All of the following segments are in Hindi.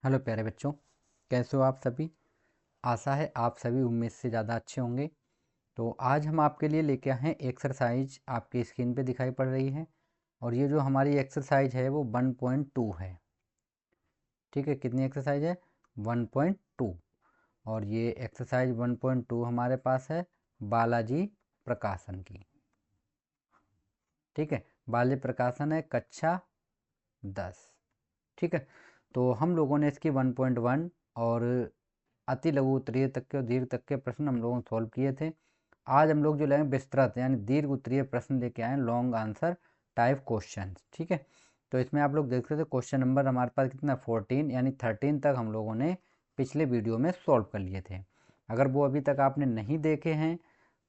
हेलो प्यारे बच्चों, कैसे हो आप सभी। आशा है आप सभी उम्मीद से ज़्यादा अच्छे होंगे। तो आज हम आपके लिए लेके आए हैं एक्सरसाइज, आपकी स्क्रीन पे दिखाई पड़ रही है। और ये जो हमारी एक्सरसाइज है वो 1.2 है। ठीक है, कितनी एक्सरसाइज है? 1.2। और ये एक्सरसाइज 1.2 हमारे पास है बालाजी प्रकाशन की। ठीक है, बालाजी प्रकाशन है कक्षा 10। ठीक है, तो हम लोगों ने इसकी 1.1 और अति लघु उत्तरीय तक के और दीर्घ तक के प्रश्न हम लोगों ने सॉल्व किए थे। आज हम लोग जो लेंगे विस्तृत यानी दीर्घ उत्तरीय प्रश्न लेके आए, लॉन्ग आंसर टाइप क्वेश्चन। ठीक है, तो इसमें आप लोग देख सकते थे क्वेश्चन नंबर हमारे पास कितना 14 यानी 13 तक हम लोगों ने पिछले वीडियो में सॉल्व कर लिए थे। अगर वो अभी तक आपने नहीं देखे हैं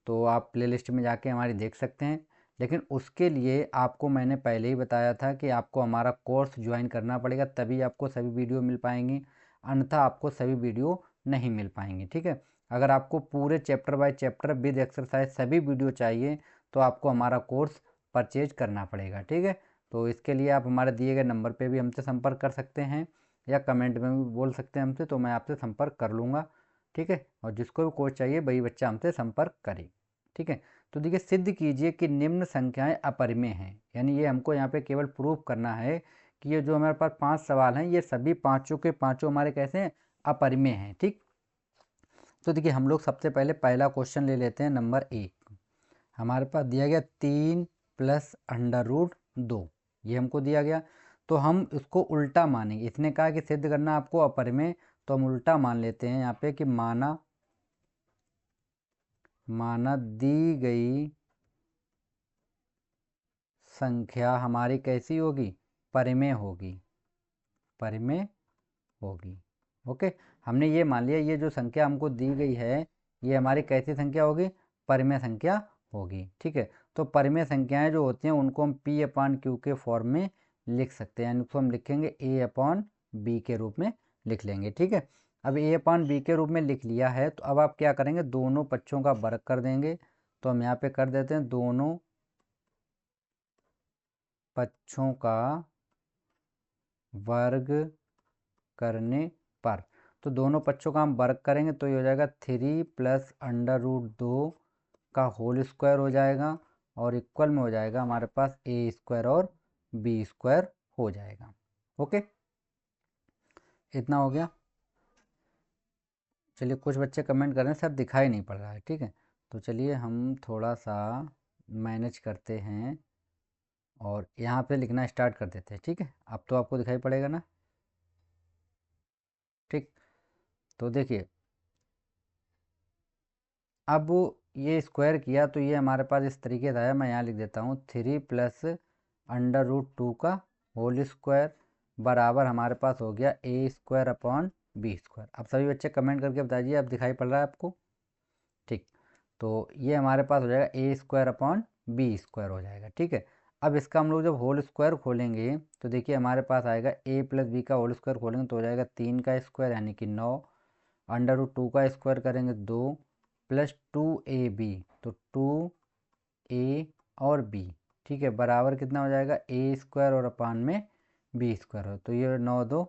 तो आप प्लेलिस्ट में जाके हमारी देख सकते हैं। लेकिन उसके लिए आपको मैंने पहले ही बताया था कि आपको हमारा कोर्स ज्वाइन करना पड़ेगा, तभी आपको सभी वीडियो मिल पाएंगी, अन्यथा आपको सभी वीडियो नहीं मिल पाएंगी। ठीक है, अगर आपको पूरे chapter by chapter with exercise सभी वीडियो चाहिए तो आपको हमारा कोर्स परचेज करना पड़ेगा। ठीक है, तो इसके लिए आप हमारे दिए गए नंबर पर भी हमसे संपर्क कर सकते हैं या कमेंट में भी बोल सकते हैं हमसे, तो मैं आपसे संपर्क कर लूँगा। ठीक है, और जिसको भी कोर्स चाहिए वही बच्चा हमसे संपर्क करे। ठीक है, तो देखिए सिद्ध कीजिए कि निम्न संख्याएं अपरिमेय हैं। यानी ये हमको यहाँ पे केवल प्रूफ करना है कि ये जो हमारे पास 5 सवाल हैं ये सभी पांचों के पांचों हमारे कैसे हैं? अपरिमेय हैं। ठीक, तो देखिए हम लोग सबसे पहले पहला क्वेश्चन ले लेते हैं। नंबर 1 हमारे पास दिया गया 3 प्लस अंडर रूट 2, ये हमको दिया गया। तो हम इसको उल्टा मानेंगे। इसने कहा कि सिद्ध करना आपको अपरिमेय, तो हम उल्टा मान लेते हैं यहाँ पे कि माना माना दी गई संख्या हमारी कैसी होगी? परिमेय होगी, परिमेय होगी। ओके, हमने ये मान लिया ये जो संख्या हमको दी गई है ये हमारी कैसी संख्या होगी? परिमेय संख्या होगी। ठीक है, तो परिमेय संख्याएं जो होती हैं उनको हम P अपॉन Q के फॉर्म में लिख सकते हैं, यानी उसको हम लिखेंगे A अपॉन B के रूप में लिख लेंगे। ठीक है, अब A अपॉन B के रूप में लिख लिया है तो अब आप क्या करेंगे? दोनों पक्षों का वर्ग कर देंगे। तो हम यहाँ पे कर देते हैं दोनों पक्षों का वर्ग करने पर। तो दोनों पक्षों का हम वर्ग करेंगे तो ये हो जाएगा 3 प्लस अंडर रूट 2 का होल स्क्वायर हो जाएगा, और इक्वल में हो जाएगा हमारे पास ए स्क्वायर और बी स्क्वायर हो जाएगा। ओके, इतना हो गया। चलिए, कुछ बच्चे कमेंट कर रहे हैं सर दिखाई नहीं पड़ रहा है। ठीक है, तो चलिए हम थोड़ा सा मैनेज करते हैं और यहाँ पे लिखना स्टार्ट कर देते हैं। ठीक है, अब तो आपको दिखाई पड़ेगा ना। ठीक, तो देखिए अब ये स्क्वायर किया तो ये हमारे पास इस तरीके से आया। मैं यहाँ लिख देता हूँ 3 प्लस अंडर रूट 2 का होल स्क्वायर बराबर हमारे पास हो गया ए स्क्वायर अपॉन बी स्क्वायर। अब सभी बच्चे कमेंट करके बताइए अब दिखाई पड़ रहा है आपको? ठीक, तो ये हमारे पास हो जाएगा ए स्क्वायर अपॉन बी स्क्वायर हो जाएगा। ठीक है, अब इसका हम लोग जब होल स्क्वायर खोलेंगे तो देखिए हमारे पास आएगा ए प्लस बी का होल स्क्वायर खोलेंगे तो हो जाएगा 3 का स्क्वायर यानी कि 9, अंडर रूट 2 का स्क्वायर करेंगे 2 प्लस 2ab, तो 2a और b। ठीक है, बराबर कितना हो जाएगा? ए स्क्वायर और अपान में बी स्क्वायर हो, तो ये 9 2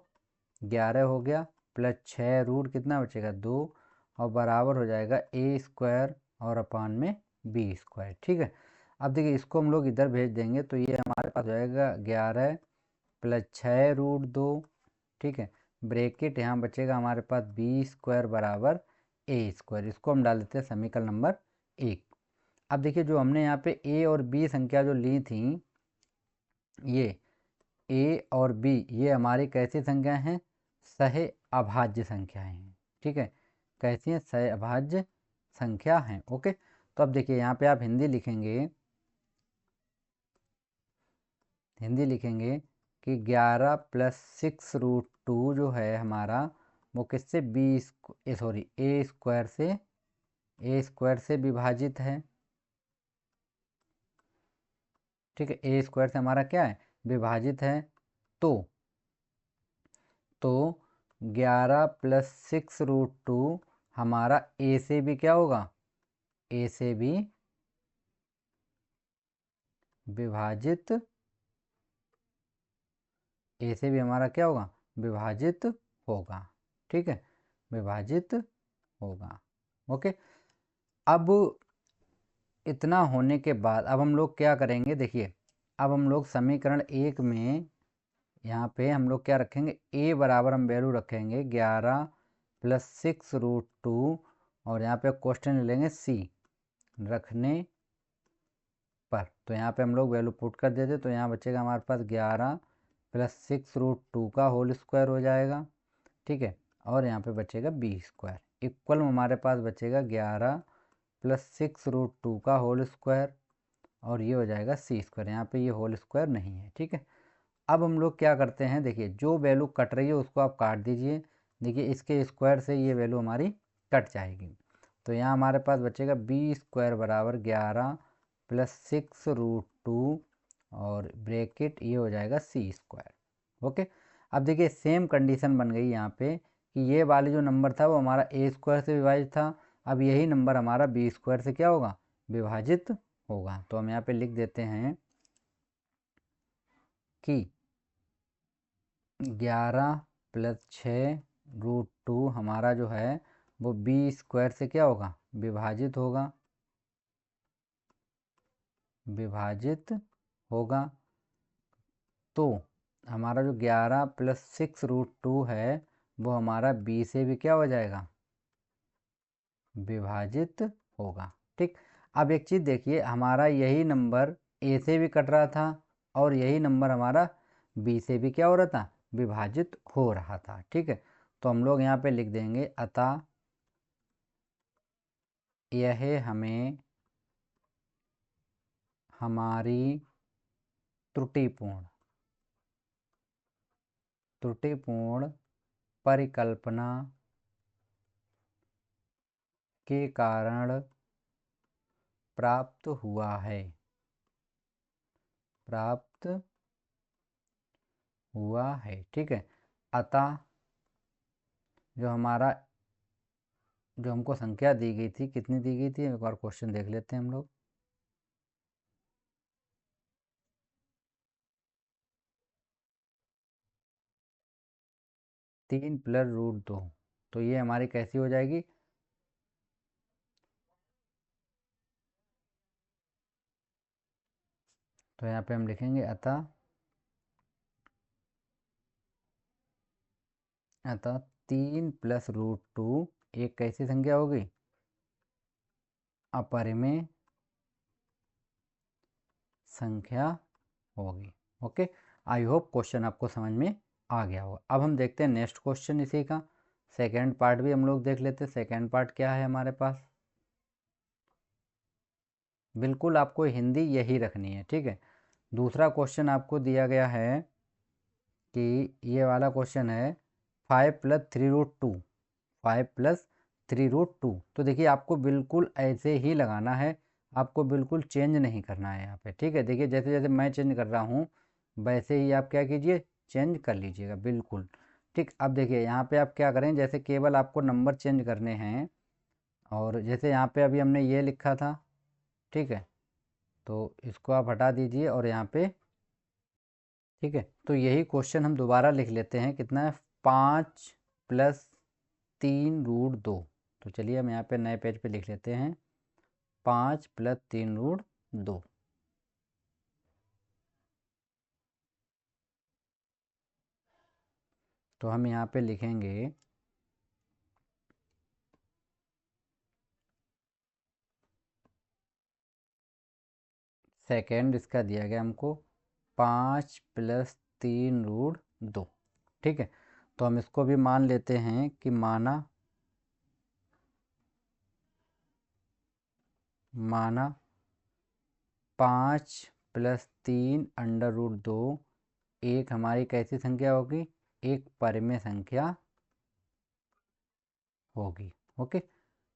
11 हो गया, प्लस 6 रूट कितना बचेगा? 2, और बराबर हो जाएगा ए स्क्वायर और अपान में बी स्क्वायर। ठीक है, अब देखिए इसको हम लोग इधर भेज देंगे तो ये हमारे पास हो जाएगा 11 प्लस 6 रूट 2। ठीक है, ब्रैकेट यहाँ बचेगा हमारे पास बी स्क्वायर बराबर ए स्क्वायर। इसको हम डाल देते हैं समीकरण नंबर 1। अब देखिए जो हमने यहाँ पे ए और बी संख्या जो ली थी, ये ए और बी ये हमारी कैसी संख्याएं हैं? सह अभाज्य संख्याएं हैं। ठीक है, कैसी हैं? सह अभाज्य संख्या हैं। ओके, तो अब देखिए यहाँ पे आप हिंदी लिखेंगे कि 11 प्लस 6 रूट 2 जो है हमारा वो किससे? ए स्क्वायर से विभाजित है। ठीक है, ए स्क्वायर से हमारा क्या है? विभाजित है। तो तो 11 प्लस 6 रूट 2 हमारा ए से भी क्या होगा? ए से भी विभाजित, ए से भी हमारा क्या होगा? विभाजित होगा। ठीक है, विभाजित होगा। ओके, अब इतना होने के बाद अब हम लोग क्या करेंगे, देखिए अब हम लोग समीकरण 1 में यहाँ पे हम लोग क्या रखेंगे, a बराबर हम वैल्यू रखेंगे 11 + 6√2 और यहाँ पे क्वेश्चन लेंगे c रखने पर। तो यहाँ पे हम लोग वैल्यू पुट कर देते, तो यहाँ बचेगा हमारे पास 11 + 6√2 का होल स्क्वायर हो जाएगा। ठीक है, और यहाँ पे बचेगा b² इक्वल हमारे पास बचेगा 11 + 6√2 का होल स्क्वायर और ये हो जाएगा c²। यहाँ पे ये होल स्क्वायर नहीं है। ठीक है, अब हम लोग क्या करते हैं, देखिए जो वैल्यू कट रही है उसको आप काट दीजिए। देखिए इसके स्क्वायर से ये वैल्यू हमारी कट जाएगी। तो यहाँ हमारे पास बचेगा b² बराबर 11 + 6√2 और ब्रैकेट ये हो जाएगा c²। ओके, अब देखिए सेम कंडीशन बन गई यहाँ पे कि ये वाली जो नंबर था वो हमारा a² से विभाजित था। अब यही नंबर हमारा b² से क्या होगा, विभाजित होगा। तो हम यहाँ पे लिख देते हैं कि 11 + 6√2 हमारा जो है वो b² से क्या होगा, विभाजित होगा, विभाजित होगा। तो हमारा जो 11 + 6√2 है वो हमारा b से भी क्या हो जाएगा, विभाजित होगा। ठीक, अब एक चीज़ देखिए, हमारा यही नंबर a से भी कट रहा था और यही नंबर हमारा b से भी क्या हो रहा था, विभाजित हो रहा था। ठीक है, तो हम लोग यहाँ पे लिख देंगे अतः यह हमें हमारी त्रुटिपूर्ण परिकल्पना के कारण प्राप्त हुआ है, प्राप्त हुआ है। ठीक है, अतः जो हमारा जो हमको संख्या दी गई थी, कितनी दी गई थी, एक बार क्वेश्चन देख लेते हैं हम लोग। 3 + √2, तो ये हमारी कैसी हो जाएगी, तो यहाँ पे हम लिखेंगे अतः 3 + √2 एक कैसी संख्या होगी, अपरिमेय संख्या होगी। ओके, आई होप क्वेश्चन आपको समझ में आ गया होगा। अब हम देखते हैं नेक्स्ट क्वेश्चन, इसी का सेकेंड पार्ट भी हम लोग देख लेते हैं। सेकेंड पार्ट क्या है हमारे पास, बिल्कुल आपको हिंदी यही रखनी है। ठीक है, दूसरा क्वेश्चन आपको दिया गया है कि ये वाला क्वेश्चन है 5 + 3√2, 5 + 3√2। तो देखिए आपको बिल्कुल ऐसे ही लगाना है, आपको बिल्कुल चेंज नहीं करना है यहाँ पे। ठीक है, देखिए जैसे जैसे मैं चेंज कर रहा हूँ वैसे ही आप क्या कीजिए, चेंज कर लीजिएगा बिल्कुल। ठीक, अब देखिए यहाँ पे आप क्या करें, जैसे केवल आपको नंबर चेंज करने हैं और जैसे यहाँ पे अभी हमने ये लिखा था, ठीक है, तो इसको आप हटा दीजिए और यहाँ पे, ठीक है, तो यही क्वेश्चन हम दोबारा लिख लेते हैं। कितना है, 5 + 3√2। तो चलिए हम यहाँ पे नए पेज पे लिख लेते हैं 5 + 3√2। तो हम यहाँ पे लिखेंगे सेकेंड, इसका दिया गया हमको 5 + 3√2। ठीक है, तो हम इसको भी मान लेते हैं कि माना 5 + 3√2 एक हमारी कैसी संख्या होगी, एक परिमेय संख्या होगी। ओके,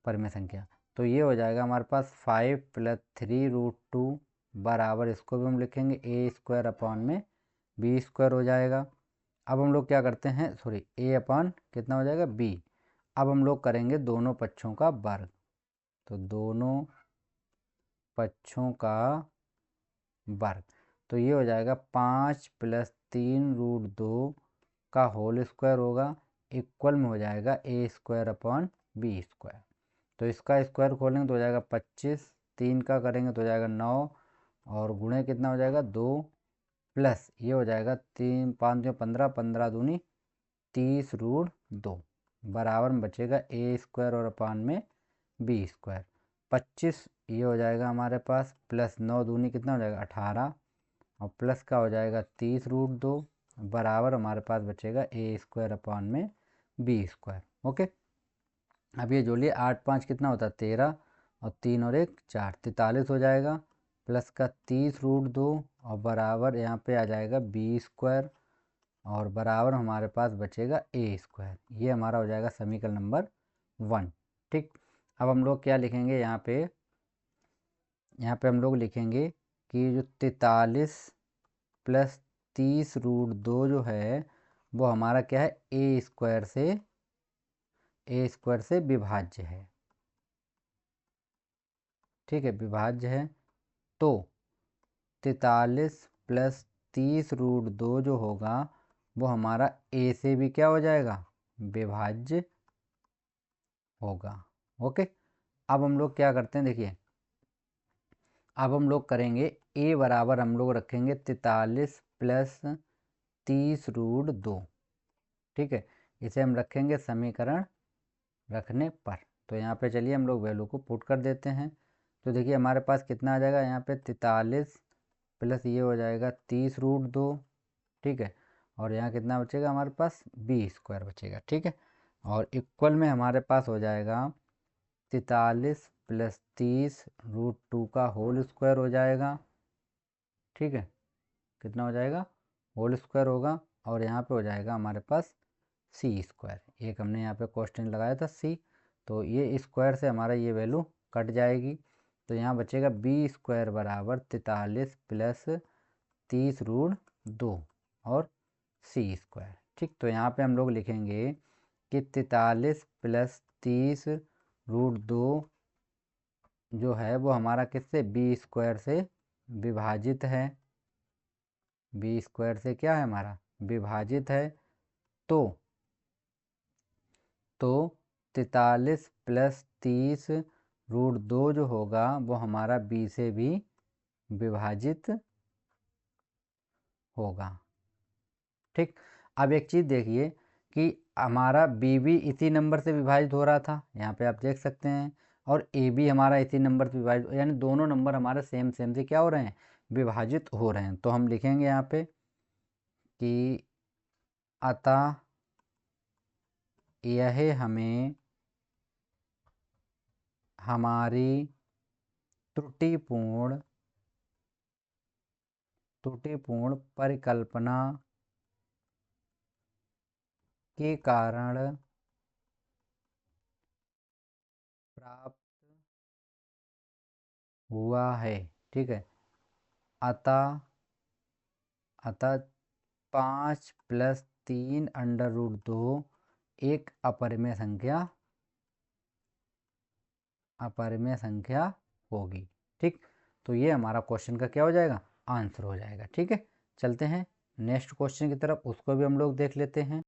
परिमेय संख्या। तो ये हो जाएगा हमारे पास 5 + 3√2 बराबर, इसको भी हम लिखेंगे a² हो जाएगा। अब हम लोग क्या करते हैं, सॉरी a/ कितना हो जाएगा, b। अब हम लोग करेंगे दोनों पक्षों का वर्ग, तो दोनों पक्षों का वर्ग, तो ये हो जाएगा 5 + 3√2 का होल स्क्वायर होगा इक्वल में हो जाएगा ए स्क्वायर अपॉन बी स्क्वायर। तो इसका स्क्वायर खोलेंगे तो हो जाएगा 25, 3 का करेंगे तो हो जाएगा 9, और गुणे कितना हो जाएगा 2, प्लस ये हो जाएगा 3 5 15, 15 दूनी 30 रूट 2, बराबर में बचेगा ए स्क्वायर और अपान में बी स्क्वायर। 25 ये हो जाएगा हमारे पास, प्लस 9 दूनी कितना हो जाएगा 18, और प्लस का हो जाएगा 30 रूट 2, बराबर हमारे पास बचेगा ए स्क्वायर अपान में बी स्क्वायर। ओके, अब ये जोड़िए 8 5 कितना होता है 13, और 3 और 1 4, 43 हो जाएगा, प्लस का 30 रूट 2, और बराबर यहाँ पे आ जाएगा बी स्क्वायर, और बराबर हमारे पास बचेगा ए स्क्वायर। ये हमारा हो जाएगा समीकरण नंबर 1। ठीक, अब हम लोग क्या लिखेंगे यहाँ पे हम लोग लिखेंगे कि जो 43 प्लस 30 रूट 2 जो है वो हमारा क्या है ए स्क्वायर से विभाज्य है। ठीक है, विभाज्य है। तो 43 प्लस 30 रूट 2 जो होगा वो हमारा ए से भी क्या हो जाएगा विभाज्य होगा। ओके, अब हम लोग क्या करते हैं देखिए, अब हम लोग करेंगे ए बराबर हम लोग रखेंगे 43 प्लस 30 रूट 2। ठीक है, इसे हम रखेंगे समीकरण रखने पर। तो यहाँ पे चलिए हम लोग वैल्यू को पुट कर देते हैं। तो देखिए हमारे पास कितना आ जाएगा यहाँ पे 43 प्लस ये हो जाएगा 30 रूट 2। ठीक है, और यहाँ कितना बचेगा हमारे पास बी स्क्वायर बचेगा। ठीक है, और इक्वल में हमारे पास हो जाएगा 43 प्लस 30 रूट 2 का होल स्क्वायर हो जाएगा। ठीक है, कितना हो जाएगा होल स्क्वायर होगा, और यहाँ पे हो जाएगा हमारे पास सी स्क्वायर। एक हमने यहाँ पे क्वेश्चन लगाया था सी, तो ये स्क्वायर से हमारा ये वैल्यू कट जाएगी। तो यहाँ बचेगा बी स्क्वायर बराबर 43 प्लस 30 रूट 2 और सी स्क्वायर। ठीक, तो यहाँ पे हम लोग लिखेंगे कि 43 प्लस 30 रूट 2 जो है वो हमारा किससे बी स्क्वायर से विभाजित है। बी स्क्वायर से क्या है हमारा विभाजित है। तो 43 प्लस 30 रूट 2 जो होगा वो हमारा बी से भी विभाजित होगा। ठीक, अब एक चीज़ देखिए कि हमारा बी भी इसी नंबर से विभाजित हो रहा था, यहाँ पे आप देख सकते हैं, और ए भी हमारा इसी नंबर से विभाजित, यानी दोनों नंबर हमारे सेम सेम से क्या हो रहे हैं विभाजित हो रहे हैं। तो हम लिखेंगे यहाँ पे कि अतः यह हमें हमारी त्रुटिपूर्ण परिकल्पना के कारण प्राप्त हुआ है। ठीक है, अतः 5 प्लस 3 अंडर रूट 2 एक अपरिमेय संख्या होगी। ठीक, तो ये हमारा क्वेश्चन का क्या हो जाएगा आंसर हो जाएगा। ठीक है, चलते हैं नेक्स्ट क्वेश्चन की तरफ, उसको भी हम लोग देख लेते हैं।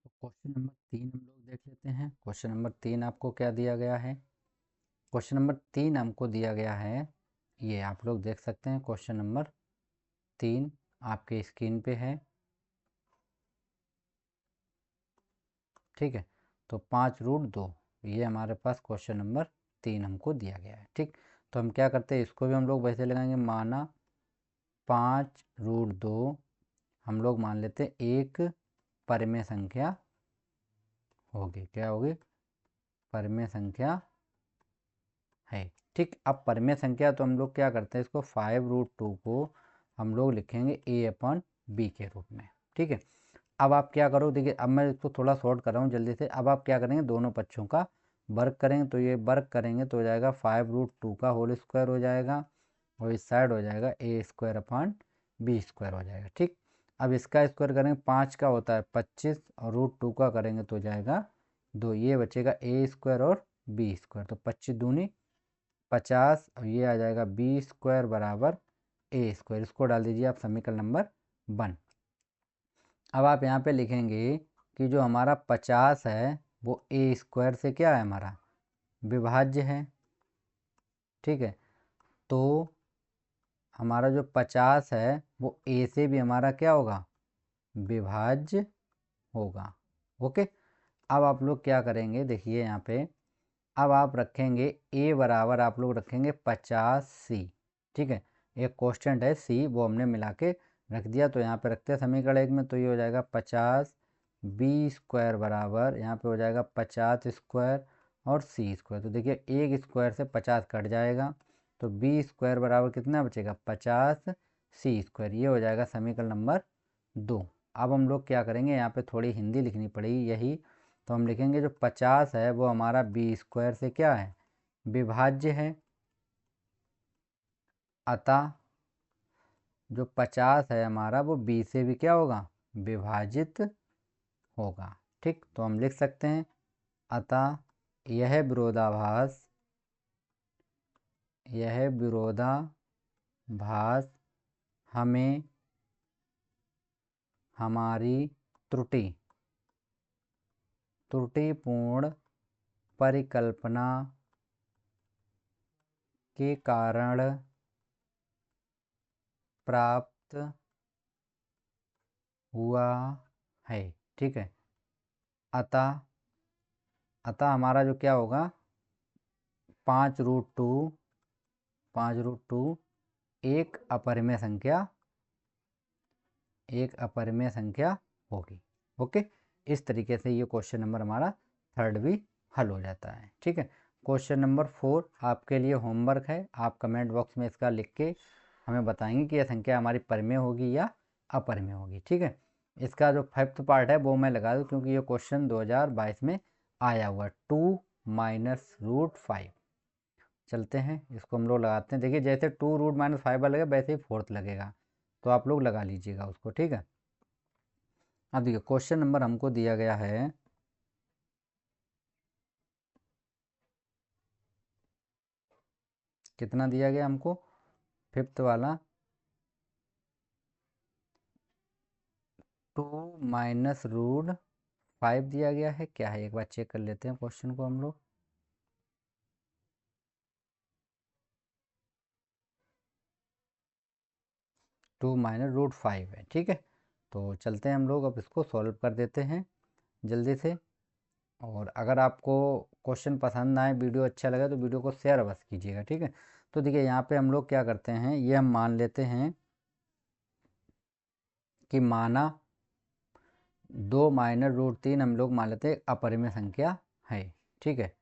तो क्वेश्चन नंबर 3 हम लोग देख लेते हैं। क्वेश्चन नंबर 3 आपको क्या दिया गया है। क्वेश्चन नंबर 3 हमको दिया गया है, ये आप लोग देख सकते हैं। क्वेश्चन नंबर 3 आपके स्क्रीन पे है। ठीक है, तो 5 रूट 2 ये हमारे पास क्वेश्चन नंबर 3 हमको दिया गया है। ठीक, तो हम क्या करते हैं इसको भी हम लोग वैसे लगाएंगे, माना 5 रूट 2 हम लोग मान लेते हैं एक परिमेय संख्या होगी। क्या होगी परिमेय संख्या है। ठीक, अब परिमेय संख्या तो हम लोग क्या करते हैं इसको 5 रूट 2 को हम लोग लिखेंगे ए अपॉन बी के रूप में। ठीक है, अब आप क्या करो देखिए, अब मैं इसको थोड़ा शॉर्ट कर रहा हूँ जल्दी से। अब आप क्या करेंगे दोनों पक्षों का वर्ग करेंगे, तो ये वर्ग करेंगे तो हो जाएगा 5 रूट 2 का होल स्क्वायर हो जाएगा, और इस साइड हो जाएगा ए स्क्वायर अपॉन बी स्क्वायर हो जाएगा। ठीक, अब इसका स्क्वायर करेंगे 5 का होता है 25, और रूट 2 का करेंगे तो हो जाएगा 2, ये बचेगा ए स्क्वायर और बी स्क्वायर, तो 25 दूनी 50, और ये आ जाएगा बी स्क्वायर बराबर ए स्क्वायर। इसको डाल दीजिए आप समीकरण नंबर 1। अब आप यहाँ पे लिखेंगे कि जो हमारा 50 है वो ए स्क्वायर से क्या है, हमारा विभाज्य है। ठीक है, तो हमारा जो 50 है वो ए से भी हमारा क्या होगा, विभाज्य होगा। ओके, अब आप लोग क्या करेंगे, देखिए यहाँ पे अब आप रखेंगे ए बराबर आप लोग रखेंगे 50c। ठीक है, एक कांस्टेंट है c, वो हमने मिला के रख दिया। तो यहाँ पे रखते हैं समीकरण एक में, तो ये हो जाएगा 50b स्क्वायर बराबर यहाँ पे हो जाएगा 50 स्क्वायर और c स्क्वायर। तो देखिए एक स्क्वायर से 50 कट जाएगा, तो b स्क्वायर बराबर कितना बचेगा, 50c स्क्वायर। ये हो जाएगा समीकरण नंबर 2। अब हम लोग क्या करेंगे, यहाँ पे थोड़ी हिंदी लिखनी पड़ेगी यही, तो हम लिखेंगे जो 50 है वो हमारा बी स्क्वायर से क्या है, विभाज्य है। अतः जो 50 है हमारा वो बी से भी क्या होगा, विभाजित होगा। ठीक, तो हम लिख सकते हैं अतः यह विरोधाभास हमें हमारी त्रुटिपूर्ण परिकल्पना के कारण प्राप्त हुआ है। ठीक है, अतः हमारा जो क्या होगा 5√2 एक अपरिमेय संख्या होगी। ओके, इस तरीके से ये क्वेश्चन नंबर हमारा थर्ड भी हल हो जाता है। ठीक है, क्वेश्चन नंबर 4 आपके लिए होमवर्क है। आप कमेंट बॉक्स में इसका लिख के हमें बताएंगे कि यह संख्या हमारी परिमेय होगी या अपरिमेय होगी। ठीक है, इसका जो 5th पार्ट है वो मैं लगा दूँ, क्योंकि ये क्वेश्चन 2022 में आया हुआ 2 - √5। चलते हैं इसको हम लोग लगाते हैं। देखिए जैसे 2√-5 लगेगा वैसे ही 4th लगेगा, तो आप लोग लगा लीजिएगा उसको। ठीक है, अब देखिए क्वेश्चन नंबर हमको दिया गया है, कितना दिया गया हमको, 5th वाला 2 - √5 दिया गया है। क्या है एक बार चेक कर लेते हैं क्वेश्चन को हम लोग। टू माइनस रूट फाइव है। ठीक है, तो चलते हैं हम लोग अब इसको सॉल्व कर देते हैं जल्दी से। और अगर आपको क्वेश्चन पसंद आए, वीडियो अच्छा लगे तो वीडियो को शेयर अवश्य कीजिएगा। ठीक है, तो देखिए यहाँ पे हम लोग क्या करते हैं, ये हम मान लेते हैं कि माना 2 - √3 हम लोग मान लेते हैं अपरिमेय संख्या है। ठीक है,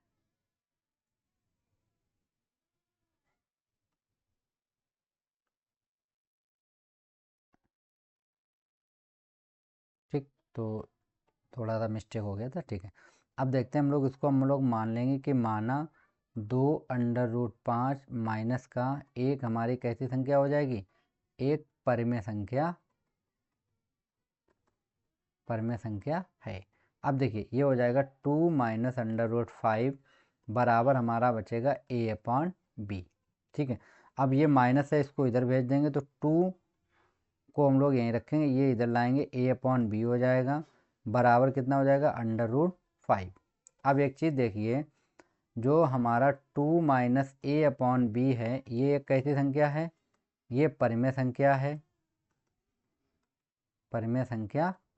ठीक, तो थोड़ा सा मिस्टेक हो गया था। ठीक है, अब देखते हैं हम लोग इसको हम लोग मान लेंगे कि माना 2√5 माइनस का एक हमारी कैसी संख्या हो जाएगी, एक परिमेय संख्या है। अब देखिए ये हो जाएगा 2 - √5 बराबर हमारा बचेगा a/b। ठीक है, अब ये माइनस है, इसको इधर भेज देंगे तो 2 को हम लोग यहीं रखेंगे, ये इधर लाएंगे, a/b हो जाएगा बराबर कितना हो जाएगा, √5। अब एक चीज़ देखिए, जो हमारा 2 - a/b है ये एक कैसी संख्या है, ये परिमेय संख्या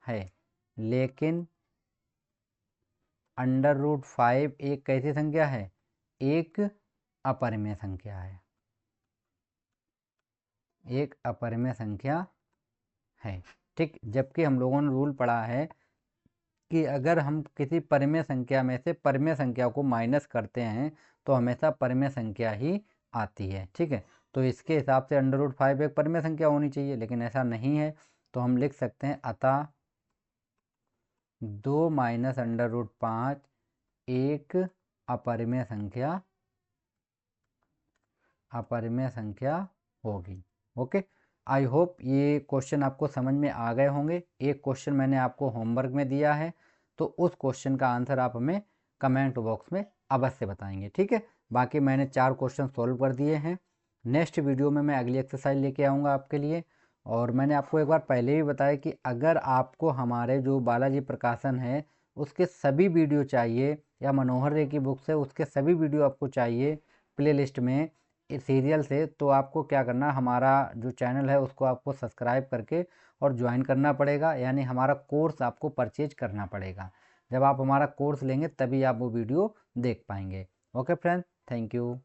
है। लेकिन √5 एक कैसी संख्या है, एक अपरिमेय संख्या है, एक अपरिमेय संख्या है। ठीक, जबकि हम लोगों ने रूल पढ़ा है कि अगर हम किसी परिमेय संख्या में से परिमेय संख्या को माइनस करते हैं तो हमेशा परिमेय संख्या ही आती है। ठीक है, तो इसके हिसाब से √5 एक परिमेय संख्या होनी चाहिए, लेकिन ऐसा नहीं है। तो हम लिख सकते हैं अतः 2 - √5 एक अपरिमेय संख्या होगी। ओके, आई होप ये क्वेश्चन आपको समझ में आ गए होंगे। एक क्वेश्चन मैंने आपको होमवर्क में दिया है, तो उस क्वेश्चन का आंसर आप हमें कमेंट बॉक्स में अवश्य बताएंगे। ठीक है, बाकी मैंने 4 क्वेश्चन सॉल्व कर दिए हैं। नेक्स्ट वीडियो में मैं अगली एक्सरसाइज लेके आऊँगा आपके लिए, और मैंने आपको एक बार पहले भी बताया कि अगर आपको हमारे जो बालाजी प्रकाशन है उसके सभी वीडियो चाहिए, या मनोहर रे की बुक्स है उसके सभी वीडियो आपको चाहिए प्लेलिस्ट में सीरियल से, तो आपको क्या करना, हमारा जो चैनल है उसको आपको सब्सक्राइब करके और ज्वाइन करना पड़ेगा, यानी हमारा कोर्स आपको परचेज करना पड़ेगा। जब आप हमारा कोर्स लेंगे तभी आप वो वीडियो देख पाएंगे। Okay friends, thank you.